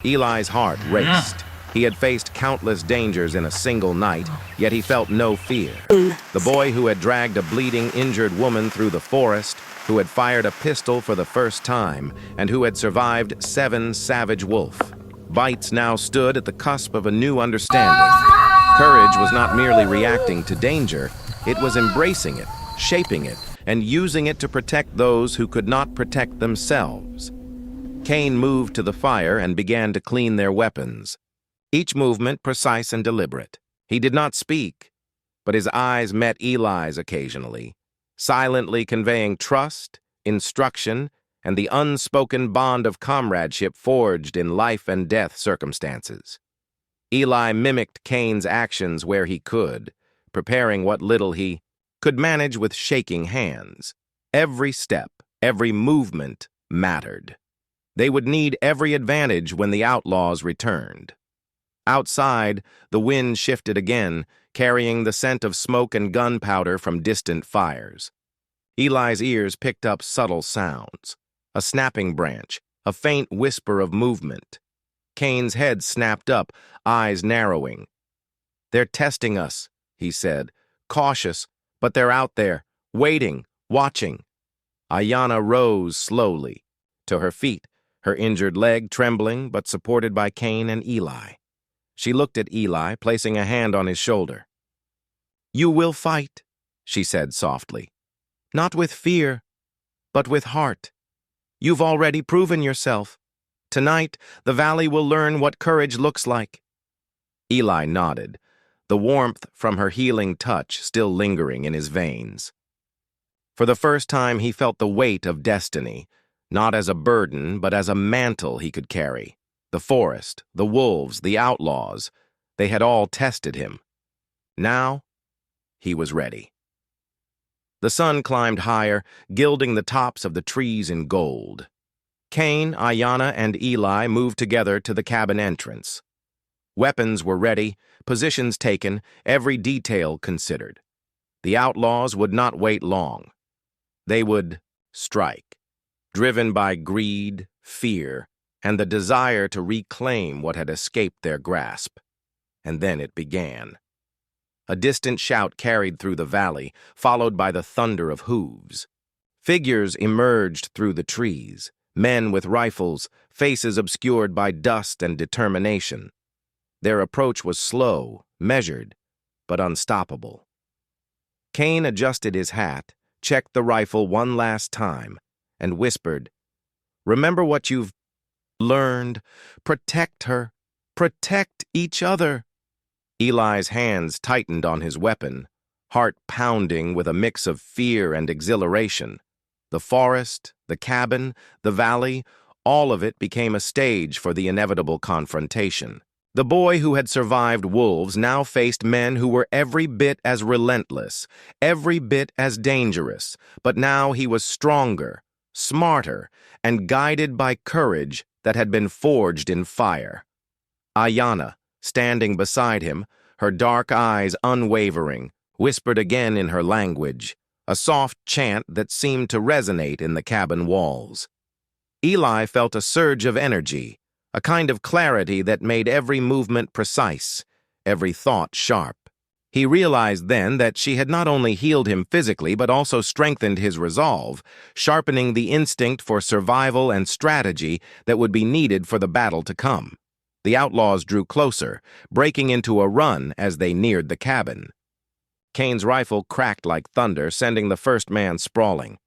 Eli's heart raced. He had faced countless dangers in a single night, yet he felt no fear. The boy who had dragged a bleeding, injured woman through the forest, who had fired a pistol for the first time, and who had survived 7 savage wolf bites now stood at the cusp of a new understanding. Courage was not merely reacting to danger, it was embracing it, shaping it, and using it to protect those who could not protect themselves. Cain moved to the fire and began to clean their weapons, each movement precise and deliberate. He did not speak, but his eyes met Eli's occasionally, silently conveying trust, instruction, and the unspoken bond of comradeship forged in life and death circumstances. Eli mimicked Cain's actions where he could, preparing what little he could manage with shaking hands. Every step, every movement mattered. They would need every advantage when the outlaws returned. Outside, the wind shifted again, carrying the scent of smoke and gunpowder from distant fires. Eli's ears picked up subtle sounds, a snapping branch, a faint whisper of movement. Cain's head snapped up, eyes narrowing. "They're testing us," he said, cautious, but they're out there, waiting, watching. Ayanna rose slowly, to her feet, her injured leg trembling but supported by Cain and Eli. She looked at Eli, placing a hand on his shoulder. "You will fight," she said softly. "Not with fear, but with heart. You've already proven yourself. Tonight, the valley will learn what courage looks like." Eli nodded, the warmth from her healing touch still lingering in his veins. For the first time, he felt the weight of destiny, not as a burden, but as a mantle he could carry. The forest, the wolves, the outlaws, they had all tested him. Now, he was ready. The sun climbed higher, gilding the tops of the trees in gold. Cain, Ayanna, and Eli moved together to the cabin entrance. Weapons were ready, positions taken, every detail considered. The outlaws would not wait long. They would strike, driven by greed, fear, and the desire to reclaim what had escaped their grasp. And then it began. A distant shout carried through the valley, followed by the thunder of hooves. Figures emerged through the trees, men with rifles, faces obscured by dust and determination. Their approach was slow, measured, but unstoppable. Cain adjusted his hat, checked the rifle one last time, and whispered, "Remember what you've learned. Protect her. Protect each other." Eli's hands tightened on his weapon, heart pounding with a mix of fear and exhilaration. The forest, the cabin, the valley, all of it became a stage for the inevitable confrontation. The boy who had survived wolves now faced men who were every bit as relentless, every bit as dangerous, but now he was stronger, smarter, and guided by courage that had been forged in fire. Ayanna, standing beside him, her dark eyes unwavering, whispered again in her language, a soft chant that seemed to resonate in the cabin walls. Eli felt a surge of energy, a kind of clarity that made every movement precise, every thought sharp. He realized then that she had not only healed him physically but also strengthened his resolve, sharpening the instinct for survival and strategy that would be needed for the battle to come. The outlaws drew closer, breaking into a run as they neared the cabin. Cain's rifle cracked like thunder, sending the first man sprawling.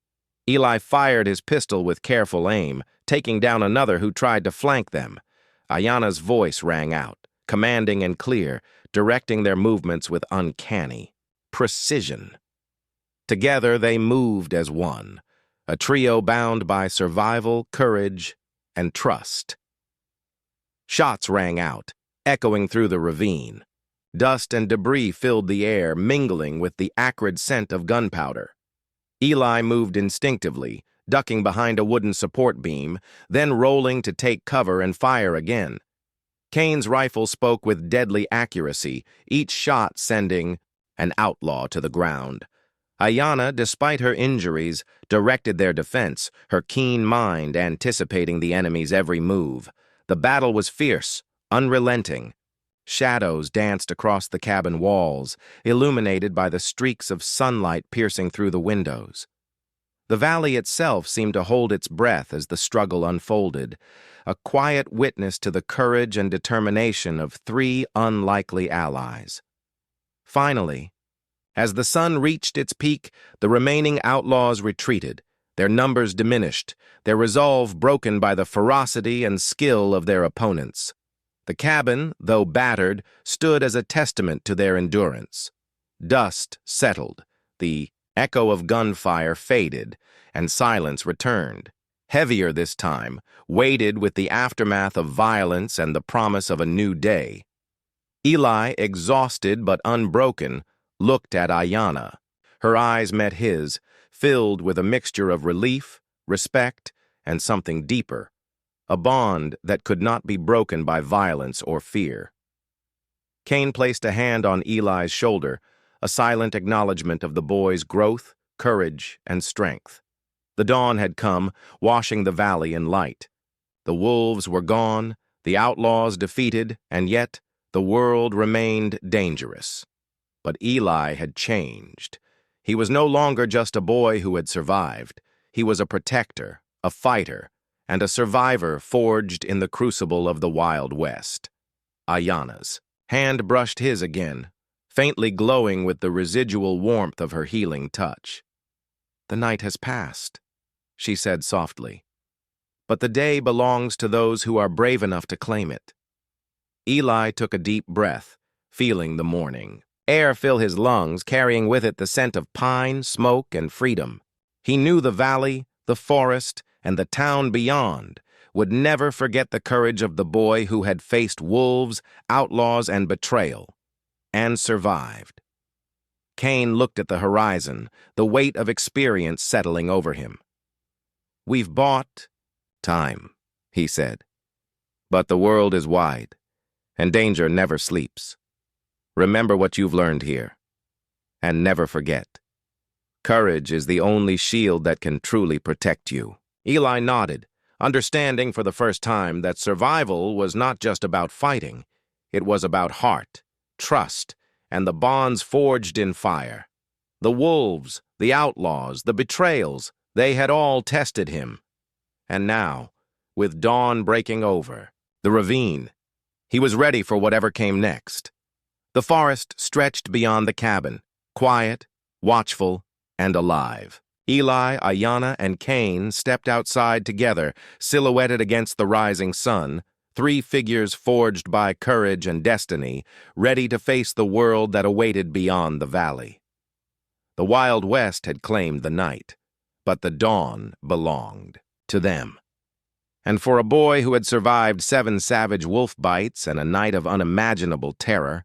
Eli fired his pistol with careful aim, taking down another who tried to flank them. Ayanna's voice rang out, commanding and clear, directing their movements with uncanny precision. Together they moved as one, a trio bound by survival, courage, and trust. Shots rang out, echoing through the ravine. Dust and debris filled the air, mingling with the acrid scent of gunpowder. Eli moved instinctively, ducking behind a wooden support beam, then rolling to take cover and fire again. Cain's rifle spoke with deadly accuracy, each shot sending an outlaw to the ground. Ayanna, despite her injuries, directed their defense, her keen mind anticipating the enemy's every move. The battle was fierce, unrelenting. Shadows danced across the cabin walls, illuminated by the streaks of sunlight piercing through the windows. The valley itself seemed to hold its breath as the struggle unfolded, a quiet witness to the courage and determination of three unlikely allies. Finally, as the sun reached its peak, the remaining outlaws retreated, their numbers diminished, their resolve broken by the ferocity and skill of their opponents. The cabin, though battered, stood as a testament to their endurance. Dust settled, the echo of gunfire faded, and silence returned, heavier this time, weighted with the aftermath of violence and the promise of a new day. Eli, exhausted but unbroken, looked at Ayanna. Her eyes met his, filled with a mixture of relief, respect, and something deeper, a bond that could not be broken by violence or fear. Cain placed a hand on Eli's shoulder, a silent acknowledgement of the boy's growth, courage, and strength. The dawn had come, washing the valley in light. The wolves were gone, the outlaws defeated, and yet the world remained dangerous. But Eli had changed. He was no longer just a boy who had survived. He was a protector, a fighter, and a survivor forged in the crucible of the Wild West. Ayanna's hand brushed his again, faintly glowing with the residual warmth of her healing touch. "The night has passed," she said softly, "but the day belongs to those who are brave enough to claim it." Eli took a deep breath, feeling the morning air fill his lungs, carrying with it the scent of pine, smoke, and freedom. He knew the valley, the forest, and the town beyond would never forget the courage of the boy who had faced wolves, outlaws, and betrayal, and survived. Cain looked at the horizon, the weight of experience settling over him. "We've bought time," he said. "But the world is wide, and danger never sleeps. Remember what you've learned here, and never forget. Courage is the only shield that can truly protect you." Eli nodded, understanding for the first time that survival was not just about fighting. It was about heart, trust, and the bonds forged in fire. The wolves, the outlaws, the betrayals, they had all tested him. And now, with dawn breaking over, the ravine, he was ready for whatever came next. The forest stretched beyond the cabin, quiet, watchful, and alive. Eli, Ayanna, and Cain stepped outside together, silhouetted against the rising sun, three figures forged by courage and destiny, ready to face the world that awaited beyond the valley. The Wild West had claimed the night, but the dawn belonged to them. And for a boy who had survived 7 savage wolf bites and a night of unimaginable terror,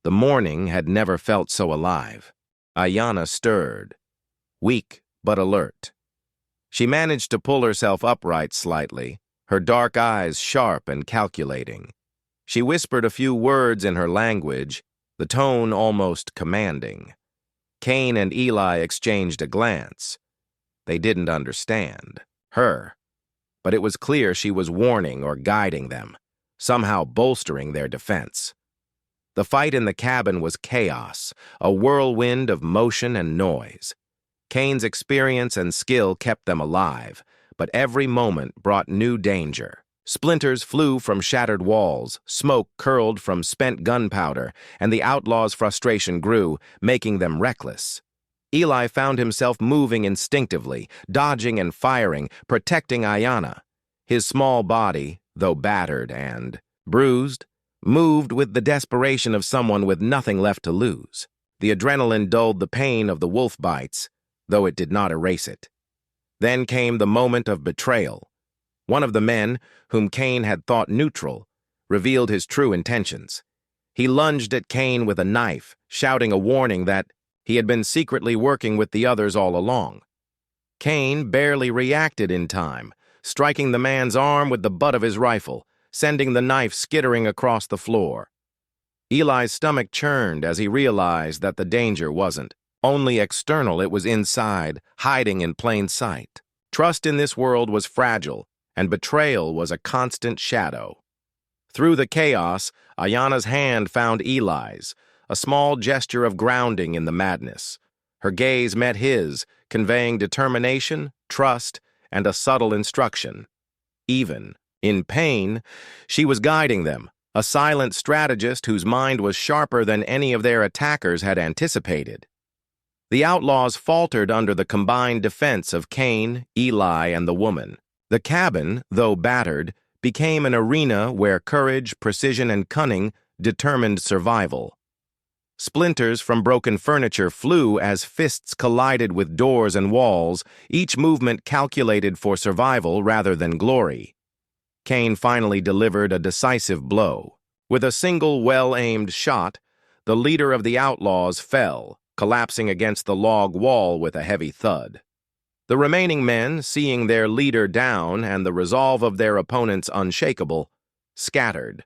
the morning had never felt so alive. Ayanna stirred, weak but alert. She managed to pull herself upright slightly, her dark eyes sharp and calculating. She whispered a few words in her language, the tone almost commanding. Cain and Eli exchanged a glance. They didn't understand her, but it was clear she was warning or guiding them, somehow bolstering their defense. The fight in the cabin was chaos, a whirlwind of motion and noise. Cain's experience and skill kept them alive, but every moment brought new danger. Splinters flew from shattered walls, smoke curled from spent gunpowder, and the outlaws' frustration grew, making them reckless. Eli found himself moving instinctively, dodging and firing, protecting Ayanna. His small body, though battered and bruised, moved with the desperation of someone with nothing left to lose. The adrenaline dulled the pain of the wolf bites, though it did not erase it. Then came the moment of betrayal. One of the men, whom Cain had thought neutral, revealed his true intentions. He lunged at Cain with a knife, shouting a warning that he had been secretly working with the others all along. Cain barely reacted in time, striking the man's arm with the butt of his rifle, sending the knife skittering across the floor. Eli's stomach churned as he realized that the danger wasn't only external, it was inside, hiding in plain sight. Trust in this world was fragile, and betrayal was a constant shadow. Through the chaos, Ayana's hand found Eli's, a small gesture of grounding in the madness. Her gaze met his, conveying determination, trust, and a subtle instruction. Even in pain, she was guiding them, a silent strategist whose mind was sharper than any of their attackers had anticipated. The outlaws faltered under the combined defense of Cain, Eli, and the woman. The cabin, though battered, became an arena where courage, precision, and cunning determined survival. Splinters from broken furniture flew as fists collided with doors and walls, each movement calculated for survival rather than glory. Cain finally delivered a decisive blow. With a single well-aimed shot, the leader of the outlaws fell, collapsing against the log wall with a heavy thud. The remaining men, seeing their leader down and the resolve of their opponents unshakable, scattered.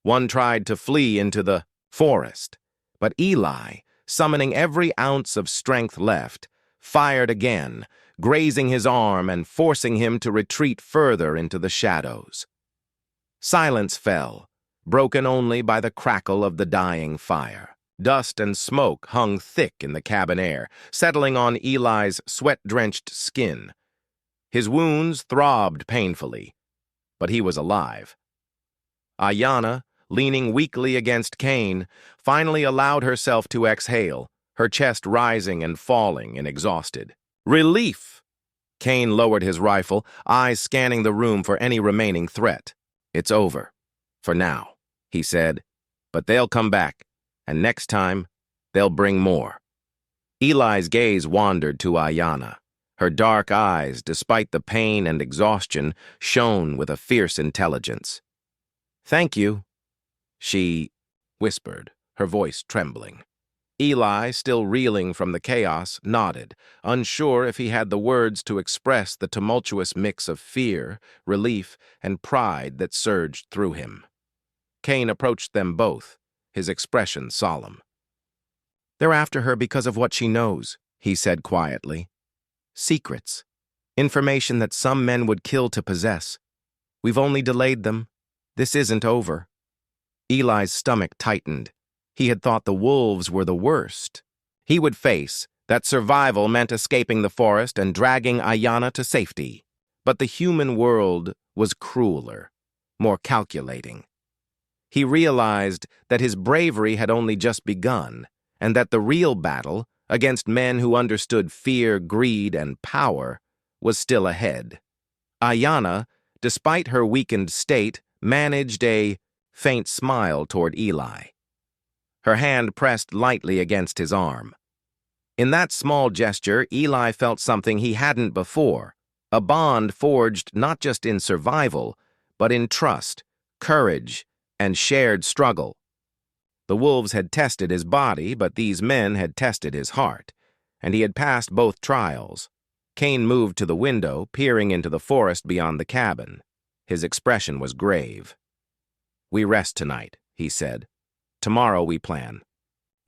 One tried to flee into the forest, but Eli, summoning every ounce of strength left, fired again, grazing his arm and forcing him to retreat further into the shadows. Silence fell, broken only by the crackle of the dying fire. Dust and smoke hung thick in the cabin air, settling on Eli's sweat-drenched skin. His wounds throbbed painfully, but he was alive. Ayana, leaning weakly against Cain, finally allowed herself to exhale, her chest rising and falling in exhausted relief. Cain lowered his rifle, eyes scanning the room for any remaining threat. "It's over, for now," he said, "but they'll come back, and next time, they'll bring more." Eli's gaze wandered to Ayana. Her dark eyes, despite the pain and exhaustion, shone with a fierce intelligence. "Thank you," she whispered, her voice trembling. Eli, still reeling from the chaos, nodded, unsure if he had the words to express the tumultuous mix of fear, relief, and pride that surged through him. Cain approached them both, his expression solemn. "They're after her because of what she knows," he said quietly. "Secrets. Information that some men would kill to possess. We've only delayed them. This isn't over." Eli's stomach tightened. He had thought the wolves were the worst. He would face that survival meant escaping the forest and dragging Ayana to safety. But the human world was crueler, more calculating. He realized that his bravery had only just begun, and that the real battle, against men who understood fear, greed, and power, was still ahead. Ayana, despite her weakened state, managed a faint smile toward Eli. Her hand pressed lightly against his arm. In that small gesture, Eli felt something he hadn't before, a bond forged not just in survival, but in trust, courage, and shared struggle. The wolves had tested his body, but these men had tested his heart, and he had passed both trials. Cain moved to the window, peering into the forest beyond the cabin. His expression was grave. "We rest tonight," he said. "Tomorrow we plan.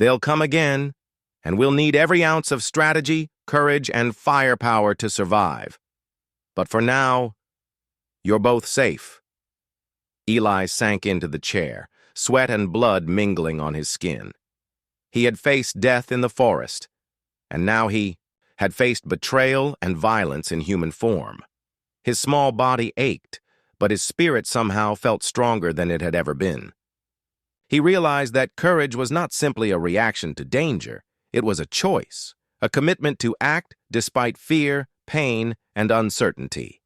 They'll come again, and we'll need every ounce of strategy, courage, and firepower to survive. But for now, you're both safe." Eli sank into the chair, sweat and blood mingling on his skin. He had faced death in the forest, and now he had faced betrayal and violence in human form. His small body ached, but his spirit somehow felt stronger than it had ever been. He realized that courage was not simply a reaction to danger, it was a choice, a commitment to act despite fear, pain, and uncertainty.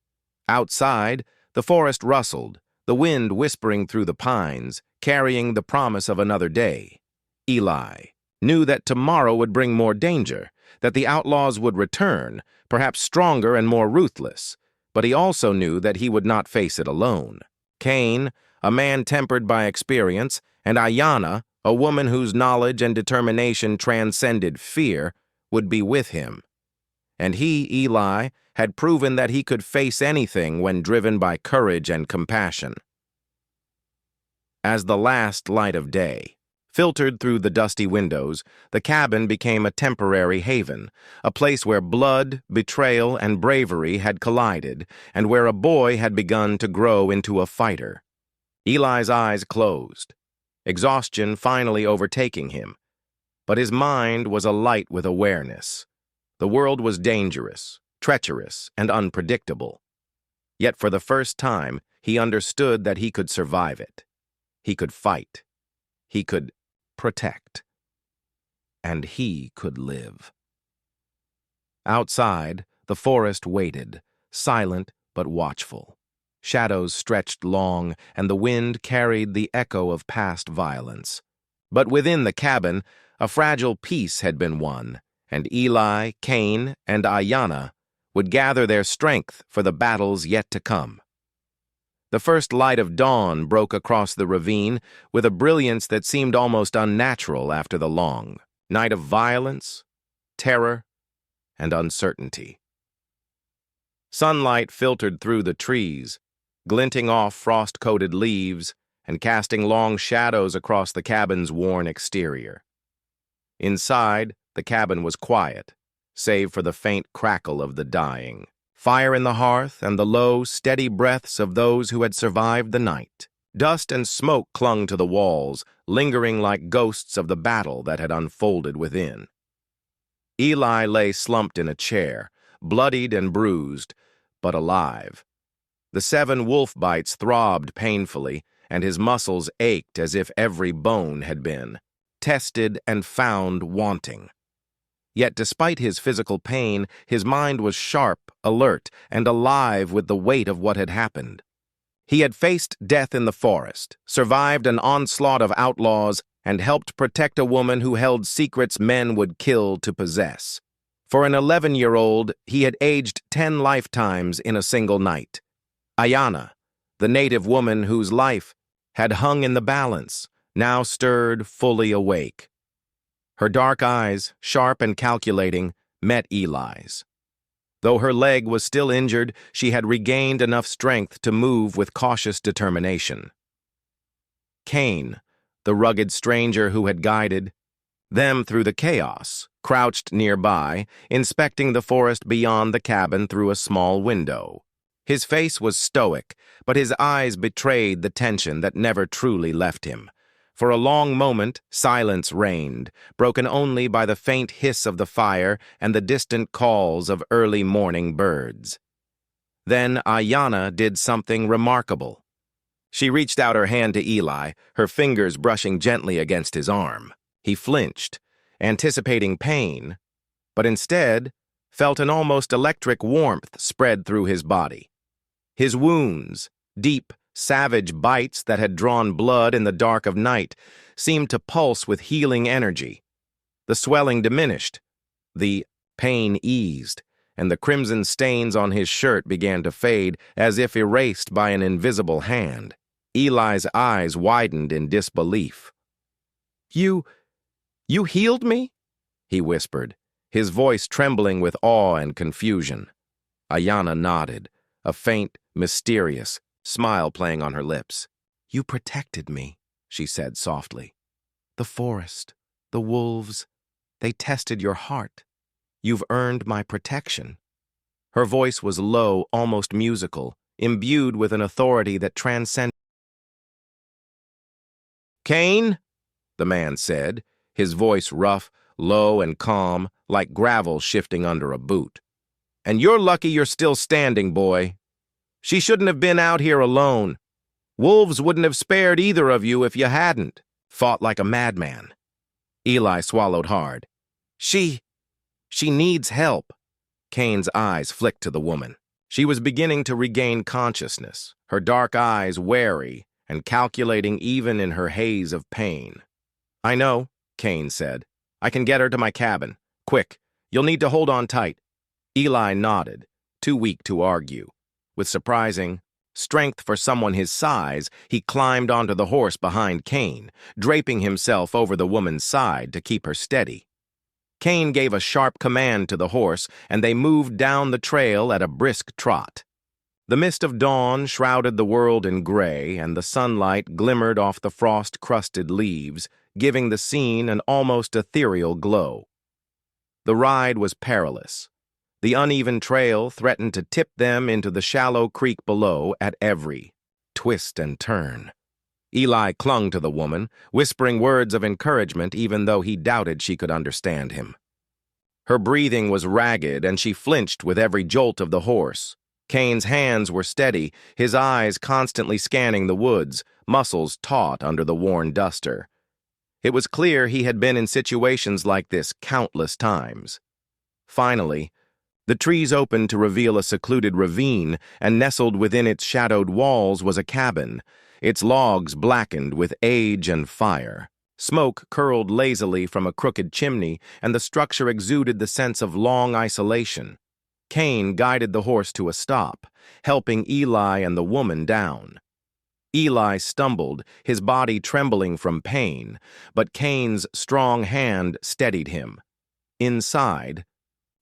Outside, the forest rustled, the wind whispering through the pines, carrying the promise of another day. Eli knew that tomorrow would bring more danger, that the outlaws would return, perhaps stronger and more ruthless, but he also knew that he would not face it alone. Cain, a man tempered by experience, and Ayana, a woman whose knowledge and determination transcended fear, would be with him. And he, Eli, had proven that he could face anything when driven by courage and compassion. As the last light of day Filtered through the dusty windows, the cabin became a temporary haven, a place where blood, betrayal, and bravery had collided, and where a boy had begun to grow into a fighter. Eli's eyes closed, exhaustion finally overtaking him, but his mind was alight with awareness. The world was dangerous, treacherous, and unpredictable. Yet for the first time, he understood that he could survive it. He could fight. He could protect. And he could live. Outside, the forest waited, silent but watchful. Shadows stretched long, and the wind carried the echo of past violence. But within the cabin, a fragile peace had been won, and Eli, Cain, and Ayanna would gather their strength for the battles yet to come. The first light of dawn broke across the ravine with a brilliance that seemed almost unnatural after the long night of violence, terror, and uncertainty. Sunlight filtered through the trees, glinting off frost-coated leaves and casting long shadows across the cabin's worn exterior. Inside, the cabin was quiet, save for the faint crackle of the dying, fire in the hearth, and the low, steady breaths of those who had survived the night. Dust and smoke clung to the walls, lingering like ghosts of the battle that had unfolded within. Eli lay slumped in a chair, bloodied and bruised, but alive. The 7 wolf bites throbbed painfully, and his muscles ached as if every bone had been tested and found wanting. Yet despite his physical pain, his mind was sharp, alert, and alive with the weight of what had happened. He had faced death in the forest, survived an onslaught of outlaws, and helped protect a woman who held secrets men would kill to possess. For an 11-year-old, he had aged 10 lifetimes in a single night. Ayanna, the native woman whose life had hung in the balance, now stirred fully awake. Her dark eyes, sharp and calculating, met Eli's. Though her leg was still injured, she had regained enough strength to move with cautious determination. Cain, the rugged stranger who had guided them through the chaos, crouched nearby, inspecting the forest beyond the cabin through a small window. His face was stoic, but his eyes betrayed the tension that never truly left him. For a long moment, silence reigned, broken only by the faint hiss of the fire and the distant calls of early morning birds. Then Ayanna did something remarkable. She reached out her hand to Eli, her fingers brushing gently against his arm. He flinched, anticipating pain, but instead felt an almost electric warmth spread through his body. His wounds, deep, savage bites that had drawn blood in the dark of night, seemed to pulse with healing energy. The swelling diminished, the pain eased, and the crimson stains on his shirt began to fade as if erased by an invisible hand. Eli's eyes widened in disbelief. You healed me?" he whispered, his voice trembling with awe and confusion. Ayanna nodded, a faint, mysterious smile playing on her lips. "You protected me," she said softly. "The forest, the wolves, they tested your heart. You've earned my protection." Her voice was low, almost musical, imbued with an authority that transcended. "Cain," the man said, his voice rough, low, and calm, like gravel shifting under a boot. "And you're lucky you're still standing, boy. She shouldn't have been out here alone. Wolves wouldn't have spared either of you if you hadn't fought like a madman." Eli swallowed hard. She needs help." Cain's eyes flicked to the woman. She was beginning to regain consciousness, her dark eyes wary and calculating even in her haze of pain. "I know," Cain said. "I can get her to my cabin. Quick, you'll need to hold on tight." Eli nodded, too weak to argue. With surprising strength for someone his size, he climbed onto the horse behind Cain, draping himself over the woman's side to keep her steady. Cain gave a sharp command to the horse, and they moved down the trail at a brisk trot. The mist of dawn shrouded the world in gray, and the sunlight glimmered off the frost-crusted leaves, giving the scene an almost ethereal glow. The ride was perilous. The uneven trail threatened to tip them into the shallow creek below at every twist and turn. Eli clung to the woman, whispering words of encouragement even though he doubted she could understand him. Her breathing was ragged, and she flinched with every jolt of the horse. Cain's hands were steady, his eyes constantly scanning the woods, muscles taut under the worn duster. It was clear he had been in situations like this countless times. Finally, the trees opened to reveal a secluded ravine, and nestled within its shadowed walls was a cabin, its logs blackened with age and fire. Smoke curled lazily from a crooked chimney, and the structure exuded the sense of long isolation. Cain guided the horse to a stop, helping Eli and the woman down. Eli stumbled, his body trembling from pain, but Cain's strong hand steadied him. Inside,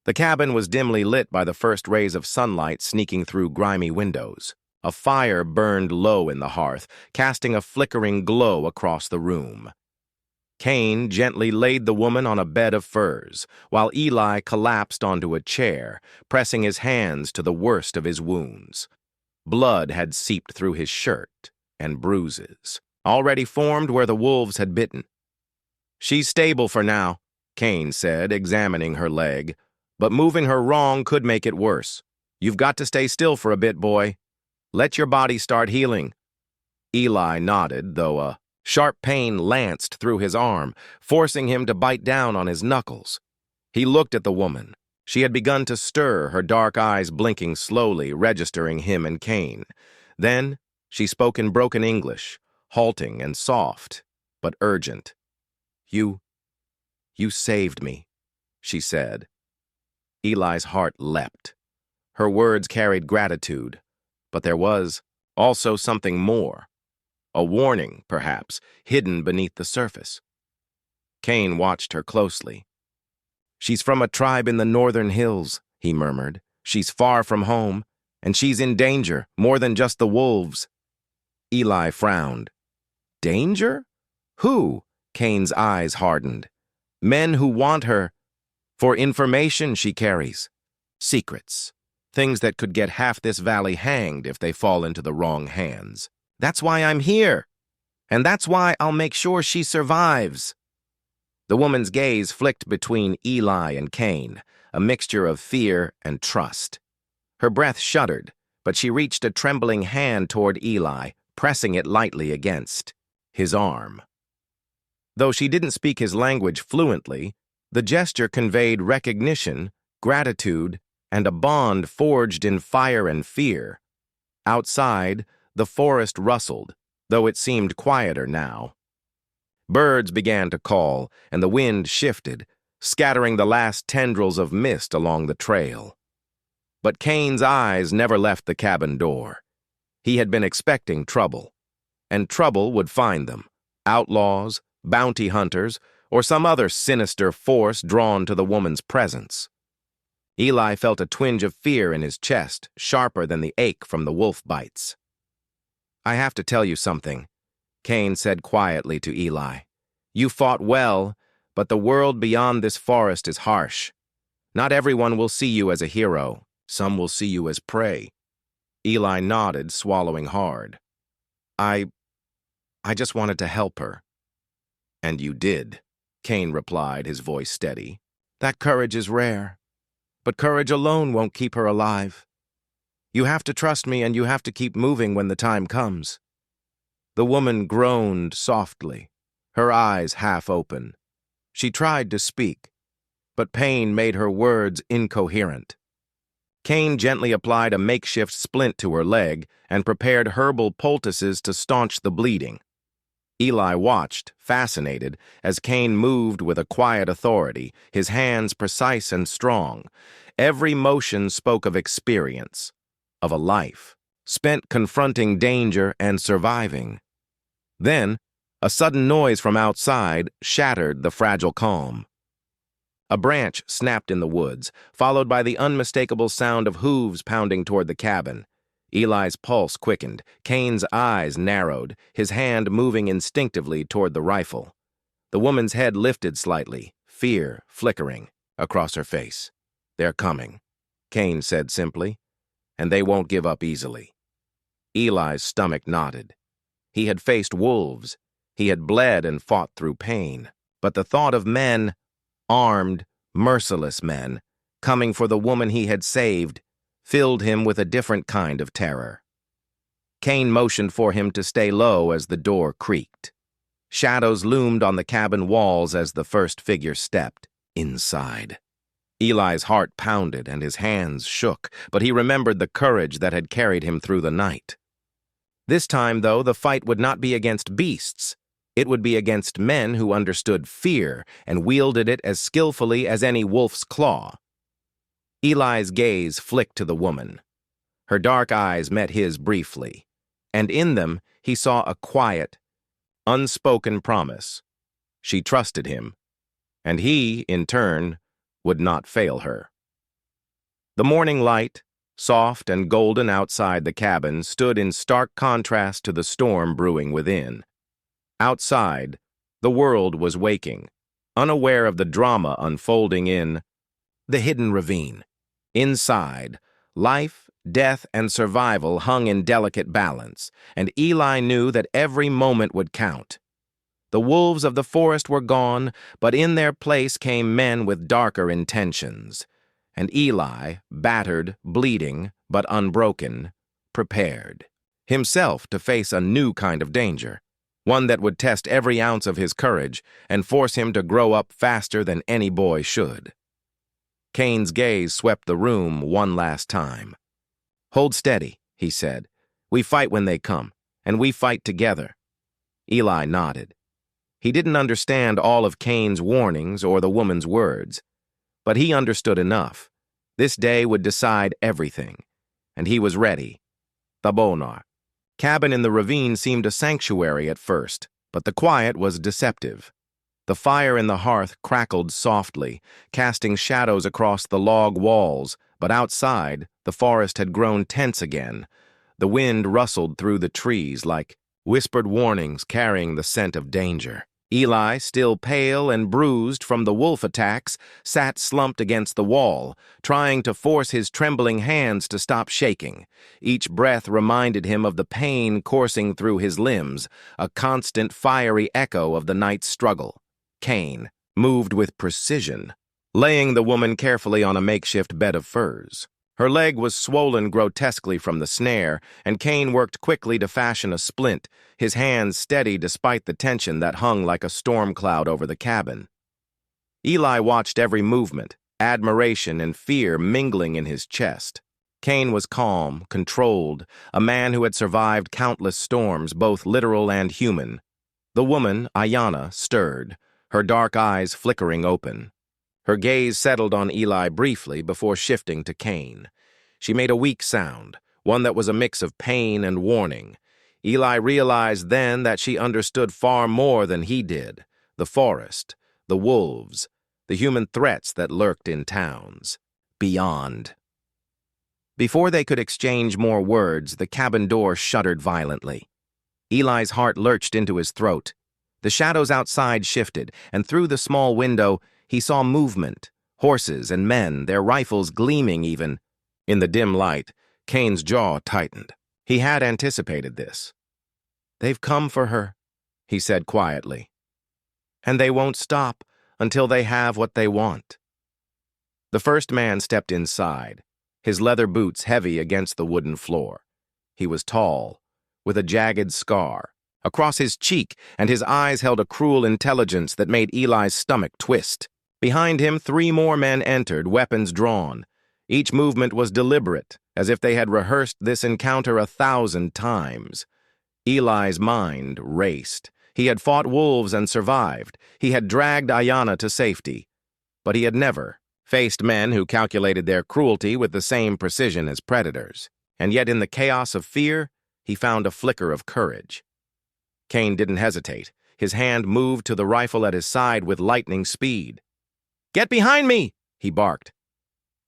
the cabin was dimly lit by the first rays of sunlight sneaking through grimy windows. A fire burned low in the hearth, casting a flickering glow across the room. Cain gently laid the woman on a bed of furs, while Eli collapsed onto a chair, pressing his hands to the worst of his wounds. Blood had seeped through his shirt, and bruises, already formed where the wolves had bitten. "She's stable for now," Cain said, examining her leg, "but moving her wrong could make it worse. You've got to stay still for a bit, boy. Let your body start healing." Eli nodded, though a sharp pain lanced through his arm, forcing him to bite down on his knuckles. He looked at the woman. She had begun to stir, her dark eyes blinking slowly, registering him and Cain. Then she spoke in broken English, halting and soft, but urgent. You saved me," she said. Eli's heart leapt. Her words carried gratitude, but there was also something more. A warning, perhaps, hidden beneath the surface. Cain watched her closely. "She's from a tribe in the northern hills," he murmured. "She's far from home, and she's in danger, more than just the wolves." Eli frowned. "Danger? Who?" Cain's eyes hardened. "Men who want her for information she carries. Secrets. Things that could get half this valley hanged if they fall into the wrong hands. That's why I'm here. And that's why I'll make sure she survives." The woman's gaze flicked between Eli and Cain, a mixture of fear and trust. Her breath shuddered, but she reached a trembling hand toward Eli, pressing it lightly against his arm. Though she didn't speak his language fluently, the gesture conveyed recognition, gratitude, and a bond forged in fire and fear. Outside, the forest rustled, though it seemed quieter now. Birds began to call, and the wind shifted, scattering the last tendrils of mist along the trail. But Cain's eyes never left the cabin door. He had been expecting trouble, and trouble would find them: outlaws, bounty hunters, or some other sinister force drawn to the woman's presence. Eli felt a twinge of fear in his chest, sharper than the ache from the wolf bites. "I have to tell you something," Cain said quietly to Eli. "You fought well, but the world beyond this forest is harsh. Not everyone will see you as a hero. Some will see you as prey." Eli nodded, swallowing hard. I just wanted to help her." "And you did," Cain replied, his voice steady. "That courage is rare. But courage alone won't keep her alive. You have to trust me, and you have to keep moving when the time comes." The woman groaned softly, her eyes half open. She tried to speak, but pain made her words incoherent. Cain gently applied a makeshift splint to her leg and prepared herbal poultices to staunch the bleeding. Eli watched, fascinated, as Cain moved with a quiet authority, his hands precise and strong. Every motion spoke of experience, of a life spent confronting danger and surviving. Then, a sudden noise from outside shattered the fragile calm. A branch snapped in the woods, followed by the unmistakable sound of hooves pounding toward the cabin. Eli's pulse quickened, Cain's eyes narrowed, his hand moving instinctively toward the rifle. The woman's head lifted slightly, fear flickering across her face. "They're coming," Cain said simply, "and they won't give up easily." Eli's stomach knotted. He had faced wolves. He had bled and fought through pain. But the thought of men, armed, merciless men, coming for the woman he had saved, filled him with a different kind of terror. Cain motioned for him to stay low as the door creaked. Shadows loomed on the cabin walls as the first figure stepped inside. Eli's heart pounded and his hands shook, but he remembered the courage that had carried him through the night. This time, though, the fight would not be against beasts. It would be against men who understood fear and wielded it as skillfully as any wolf's claw. Eli's gaze flicked to the woman. Her dark eyes met his briefly, and in them he saw a quiet, unspoken promise. She trusted him, and he, in turn, would not fail her. The morning light, soft and golden outside the cabin, stood in stark contrast to the storm brewing within. Outside, the world was waking, unaware of the drama unfolding in the hidden ravine. Inside, life, death, and survival hung in delicate balance, and Eli knew that every moment would count. The wolves of the forest were gone, but in their place came men with darker intentions. And Eli, battered, bleeding, but unbroken, prepared himself to face a new kind of danger, one that would test every ounce of his courage and force him to grow up faster than any boy should. Cain's gaze swept the room one last time. "Hold steady," he said. "We fight when they come, and we fight together." Eli nodded. He didn't understand all of Cain's warnings or the woman's words, but he understood enough. This day would decide everything, and he was ready. The Bonar cabin in the ravine seemed a sanctuary at first, but the quiet was deceptive. The fire in the hearth crackled softly, casting shadows across the log walls, but outside, the forest had grown tense again. The wind rustled through the trees like whispered warnings carrying the scent of danger. Eli, still pale and bruised from the wolf attacks, sat slumped against the wall, trying to force his trembling hands to stop shaking. Each breath reminded him of the pain coursing through his limbs, a constant fiery echo of the night's struggle. Cain moved with precision, laying the woman carefully on a makeshift bed of furs. Her leg was swollen grotesquely from the snare, and Cain worked quickly to fashion a splint, his hands steady despite the tension that hung like a storm cloud over the cabin. Eli watched every movement, admiration and fear mingling in his chest. Cain was calm, controlled, a man who had survived countless storms, both literal and human. The woman, Ayanna, stirred, her dark eyes flickering open. Her gaze settled on Eli briefly before shifting to Cain. She made a weak sound, one that was a mix of pain and warning. Eli realized then that she understood far more than he did: the forest, the wolves, the human threats that lurked in towns. Beyond. Before they could exchange more words, the cabin door shuddered violently. Eli's heart lurched into his throat. The shadows outside shifted, and through the small window, he saw movement, horses and men, their rifles gleaming even. In the dim light, Cain's jaw tightened. He had anticipated this. "They've come for her," he said quietly. "And they won't stop until they have what they want." The first man stepped inside, his leather boots heavy against the wooden floor. He was tall, with a jagged scar across his cheek, and his eyes held a cruel intelligence that made Eli's stomach twist. Behind him, 3 more men entered, weapons drawn. Each movement was deliberate, as if they had rehearsed this encounter 1,000 times. Eli's mind raced. He had fought wolves and survived. He had dragged Ayanna to safety. But he had never faced men who calculated their cruelty with the same precision as predators. And yet in the chaos of fear, he found a flicker of courage. Cain didn't hesitate. His hand moved to the rifle at his side with lightning speed. "Get behind me!" he barked.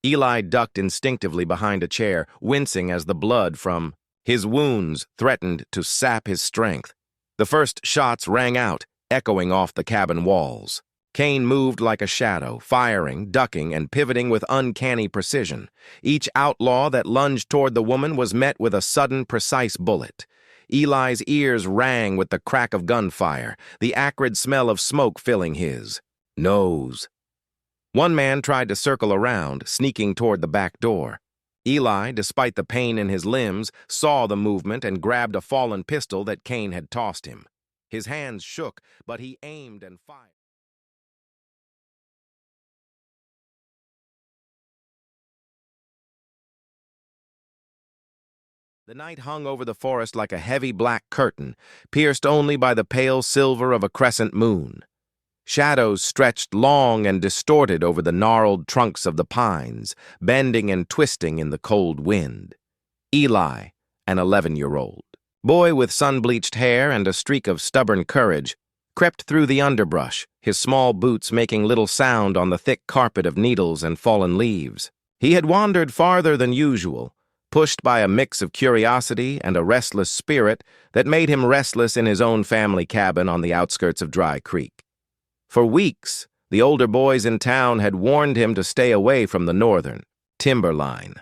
Eli ducked instinctively behind a chair, wincing as the blood from His wounds threatened to sap his strength. The first shots rang out, echoing off the cabin walls. Cain moved like a shadow, firing, ducking, and pivoting with uncanny precision. Each outlaw that lunged toward the woman was met with a sudden, precise bullet. Eli's ears rang with the crack of gunfire, the acrid smell of smoke filling his nose. One man tried to circle around, sneaking toward the back door. Eli, despite the pain in his limbs, saw the movement and grabbed a fallen pistol that Cain had tossed him. His hands shook, but he aimed and fired. The night hung over the forest like a heavy black curtain, pierced only by the pale silver of a crescent moon. Shadows stretched long and distorted over the gnarled trunks of the pines, bending and twisting in the cold wind. Eli, an 11-year-old boy with sun-bleached hair and a streak of stubborn courage, crept through the underbrush, his small boots making little sound on the thick carpet of needles and fallen leaves. He had wandered farther than usual, pushed by a mix of curiosity and a restless spirit that made him restless in his own family cabin on the outskirts of Dry Creek. For weeks, the older boys in town had warned him to stay away from the northern timberline.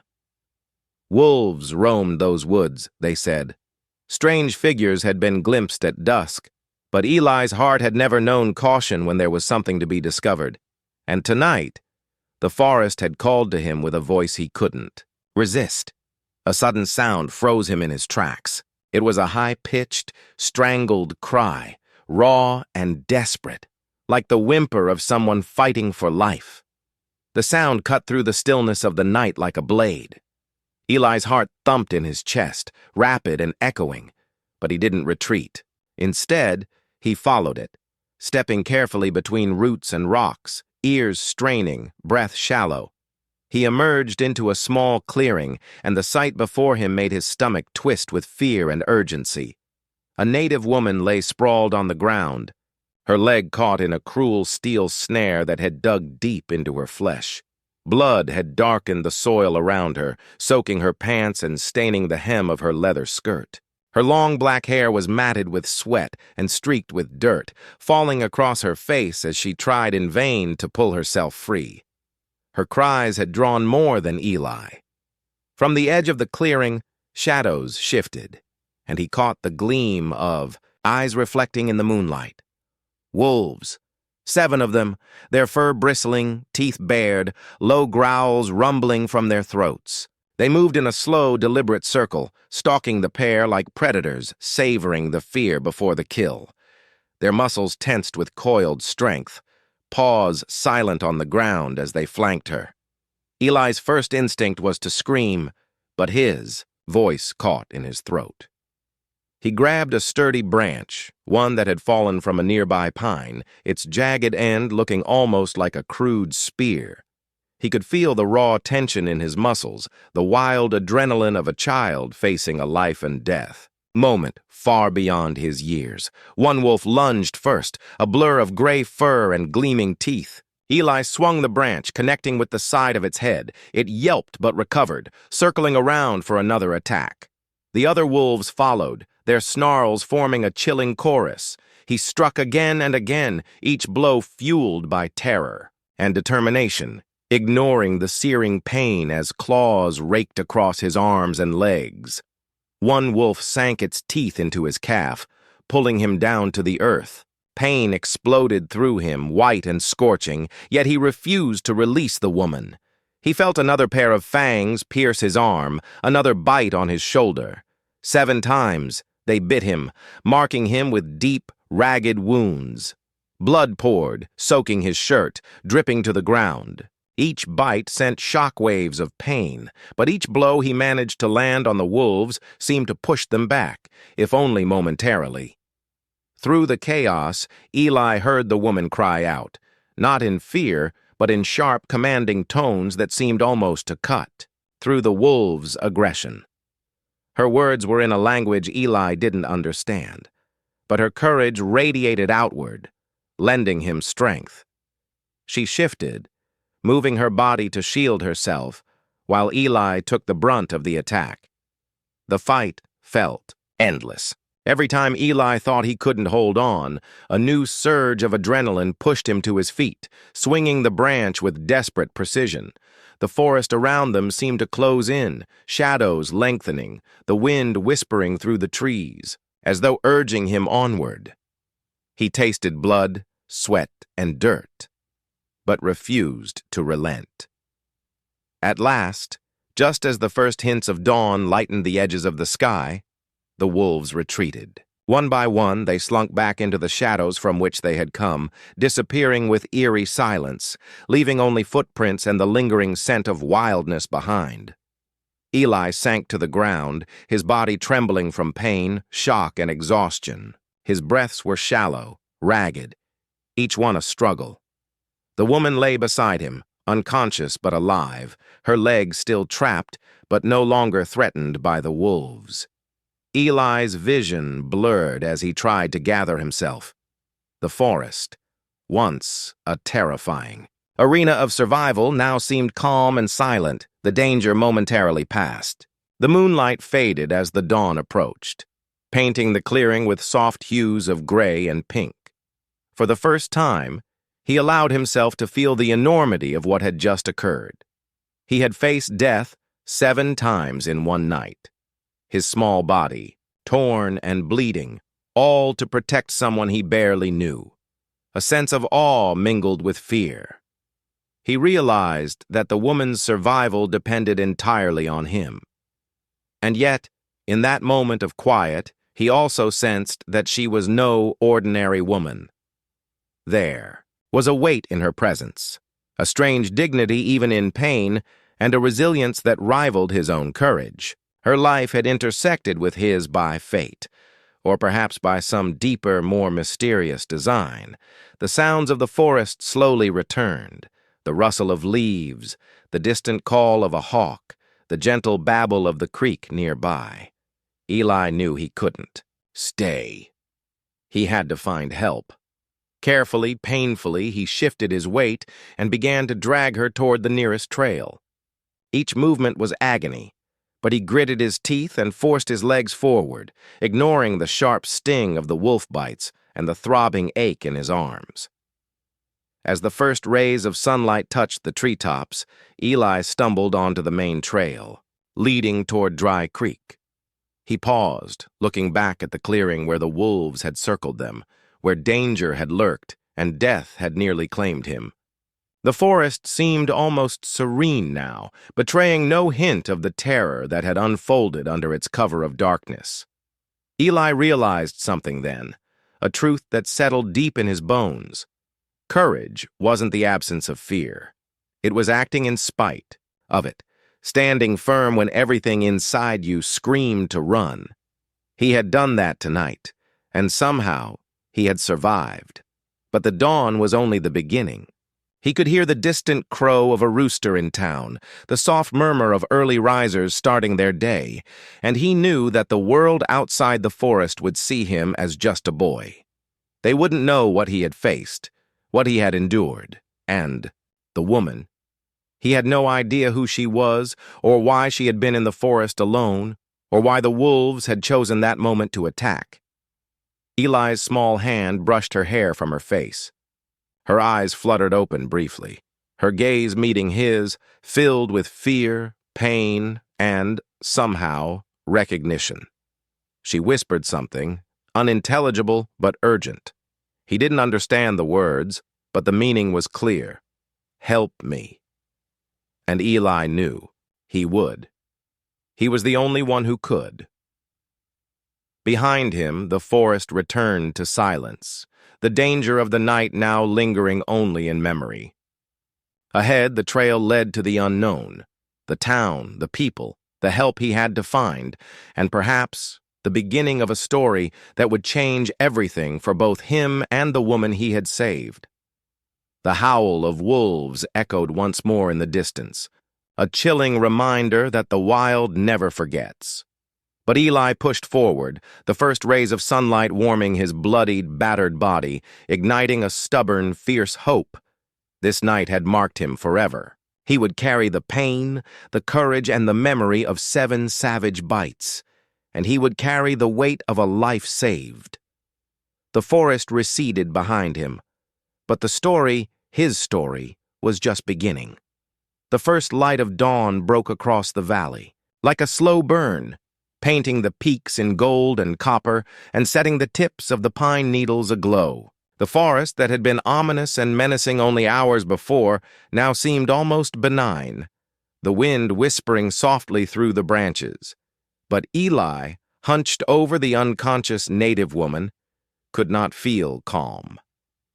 Wolves roamed those woods, they said. Strange figures had been glimpsed at dusk, but Eli's heart had never known caution when there was something to be discovered. And tonight, the forest had called to him with a voice he couldn't resist. A sudden sound froze him in his tracks. It was a high-pitched, strangled cry, raw and desperate, like the whimper of someone fighting for life. The sound cut through the stillness of the night like a blade. Eli's heart thumped in his chest, rapid and echoing, but he didn't retreat. Instead, he followed it, stepping carefully between roots and rocks, ears straining, breath shallow. He emerged into a small clearing, and the sight before him made his stomach twist with fear and urgency. A native woman lay sprawled on the ground, her leg caught in a cruel steel snare that had dug deep into her flesh. Blood had darkened the soil around her, soaking her pants and staining the hem of her leather skirt. Her long black hair was matted with sweat and streaked with dirt, falling across her face as she tried in vain to pull herself free. Her cries had drawn more than Eli. From the edge of the clearing, shadows shifted, and he caught the gleam of eyes reflecting in the moonlight. Wolves. 7 of them, their fur bristling, teeth bared, low growls rumbling from their throats. They moved in a slow, deliberate circle, stalking the pair like predators, savoring the fear before the kill. Their muscles tensed with coiled strength, paws silent on the ground as they flanked her. Eli's first instinct was to scream, but his voice caught in his throat. He grabbed a sturdy branch, one that had fallen from a nearby pine, its jagged end looking almost like a crude spear. He could feel the raw tension in his muscles, the wild adrenaline of a child facing a life and death moment far beyond his years. One wolf lunged first, a blur of gray fur and gleaming teeth. Eli swung the branch, connecting with the side of its head. It yelped but recovered, circling around for another attack. The other wolves followed, their snarls forming a chilling chorus. He struck again and again, each blow fueled by terror and determination, ignoring the searing pain as claws raked across his arms and legs. One wolf sank its teeth into his calf, pulling him down to the earth. Pain exploded through him, white and scorching, yet he refused to release the woman. He felt another pair of fangs pierce his arm, another bite on his shoulder. 7 times they bit him, marking him with deep, ragged wounds. Blood poured, soaking his shirt, dripping to the ground. Each bite sent shock waves of pain, but each blow he managed to land on the wolves seemed to push them back, if only momentarily. Through the chaos, Eli heard the woman cry out, not in fear, but in sharp, commanding tones that seemed almost to cut through the wolves' aggression. Her words were in a language Eli didn't understand, but her courage radiated outward, lending him strength. She shifted, moving her body to shield herself, while Eli took the brunt of the attack. The fight felt endless. Every time Eli thought he couldn't hold on, a new surge of adrenaline pushed him to his feet, swinging the branch with desperate precision. The forest around them seemed to close in, shadows lengthening, the wind whispering through the trees, as though urging him onward. He tasted blood, sweat, and dirt, but refused to relent. At last, just as the first hints of dawn lightened the edges of the sky, the wolves retreated. One by one, they slunk back into the shadows from which they had come, disappearing with eerie silence, leaving only footprints and the lingering scent of wildness behind. Eli sank to the ground, his body trembling from pain, shock, and exhaustion. His breaths were shallow, ragged, each one a struggle. The woman lay beside him, unconscious but alive, her legs still trapped, but no longer threatened by the wolves. Eli's vision blurred as he tried to gather himself. The forest, once a terrifying arena of survival, now seemed calm and silent, the danger momentarily past. The moonlight faded as the dawn approached, painting the clearing with soft hues of gray and pink. For the first time, he allowed himself to feel the enormity of what had just occurred. He had faced death 7 times in one night. His small body, torn and bleeding, all to protect someone he barely knew. A sense of awe mingled with fear. He realized that the woman's survival depended entirely on him. And yet, in that moment of quiet, he also sensed that she was no ordinary woman. There was a weight in her presence, a strange dignity even in pain, and a resilience that rivaled his own courage. Her life had intersected with his by fate, or perhaps by some deeper, more mysterious design. The sounds of the forest slowly returned, the rustle of leaves, the distant call of a hawk, the gentle babble of the creek nearby. Eli knew he couldn't stay. He had to find help. Carefully, painfully, he shifted his weight and began to drag her toward the nearest trail. Each movement was agony, but he gritted his teeth and forced his legs forward, ignoring the sharp sting of the wolf bites and the throbbing ache in his arms. As the first rays of sunlight touched the treetops, Eli stumbled onto the main trail, leading toward Dry Creek. He paused, looking back at the clearing where the wolves had circled them, where danger had lurked and death had nearly claimed him. The forest seemed almost serene now, betraying no hint of the terror that had unfolded under its cover of darkness. Eli realized something then, a truth that settled deep in his bones. Courage wasn't the absence of fear. It was acting in spite of it, standing firm when everything inside you screamed to run. He had done that tonight, and somehow he had survived. But the dawn was only the beginning. He could hear the distant crow of a rooster in town, the soft murmur of early risers starting their day, and he knew that the world outside the forest would see him as just a boy. They wouldn't know what he had faced, what he had endured, and the woman. He had no idea who she was, or why she had been in the forest alone, or why the wolves had chosen that moment to attack. Eli's small hand brushed her hair from her face. Her eyes fluttered open briefly, her gaze meeting his, filled with fear, pain, and, somehow, recognition. She whispered something, unintelligible but urgent. He didn't understand the words, but the meaning was clear. Help me. And Eli knew he would. He was the only one who could. Behind him, the forest returned to silence, the danger of the night now lingering only in memory. Ahead, the trail led to the unknown, the town, the people, the help he had to find, and perhaps the beginning of a story that would change everything for both him and the woman he had saved. The howl of wolves echoed once more in the distance, a chilling reminder that the wild never forgets. But Eli pushed forward, the first rays of sunlight warming his bloodied, battered body, igniting a stubborn, fierce hope. This night had marked him forever. He would carry the pain, the courage, and the memory of 7 savage bites, and he would carry the weight of a life saved. The forest receded behind him, but the story, his story, was just beginning. The first light of dawn broke across the valley, like a slow burn, painting the peaks in gold and copper and setting the tips of the pine needles aglow. The forest that had been ominous and menacing only hours before now seemed almost benign, the wind whispering softly through the branches. But Eli, hunched over the unconscious native woman, could not feel calm.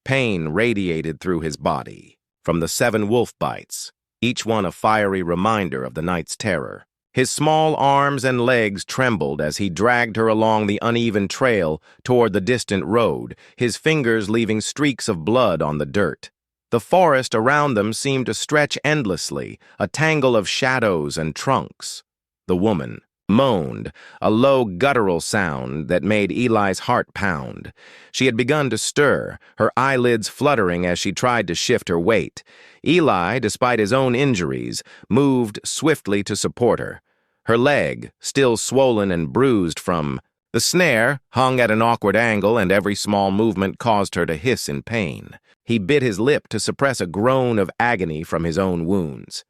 Pain radiated through his body from the 7 wolf bites, each one a fiery reminder of the night's terror. His small arms and legs trembled as he dragged her along the uneven trail toward the distant road, his fingers leaving streaks of blood on the dirt. The forest around them seemed to stretch endlessly, a tangle of shadows and trunks. The woman moaned, a low guttural sound that made Eli's heart pound. She had begun to stir, her eyelids fluttering as she tried to shift her weight. Eli, despite his own injuries, moved swiftly to support her. Her leg, still swollen and bruised from the snare, hung at an awkward angle, and every small movement caused her to hiss in pain. He bit his lip to suppress a groan of agony from his own wounds.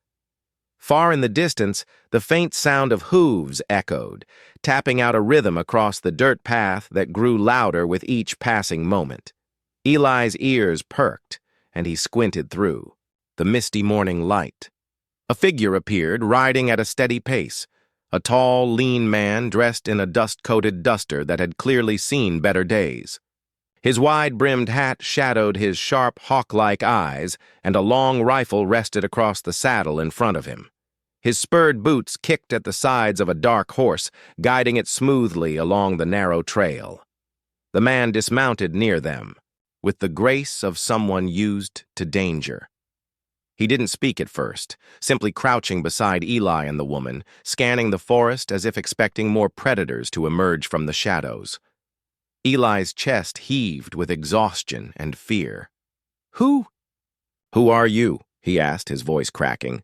Far in the distance, the faint sound of hooves echoed, tapping out a rhythm across the dirt path that grew louder with each passing moment. Eli's ears perked, and he squinted through the misty morning light. A figure appeared, riding at a steady pace, a tall, lean man dressed in a dust-coated duster that had clearly seen better days. His wide-brimmed hat shadowed his sharp, hawk-like eyes, and a long rifle rested across the saddle in front of him. His spurred boots kicked at the sides of a dark horse, guiding it smoothly along the narrow trail. The man dismounted near them, with the grace of someone used to danger. He didn't speak at first, simply crouching beside Eli and the woman, scanning the forest as if expecting more predators to emerge from the shadows. Eli's chest heaved with exhaustion and fear. Who are you?" he asked, his voice cracking.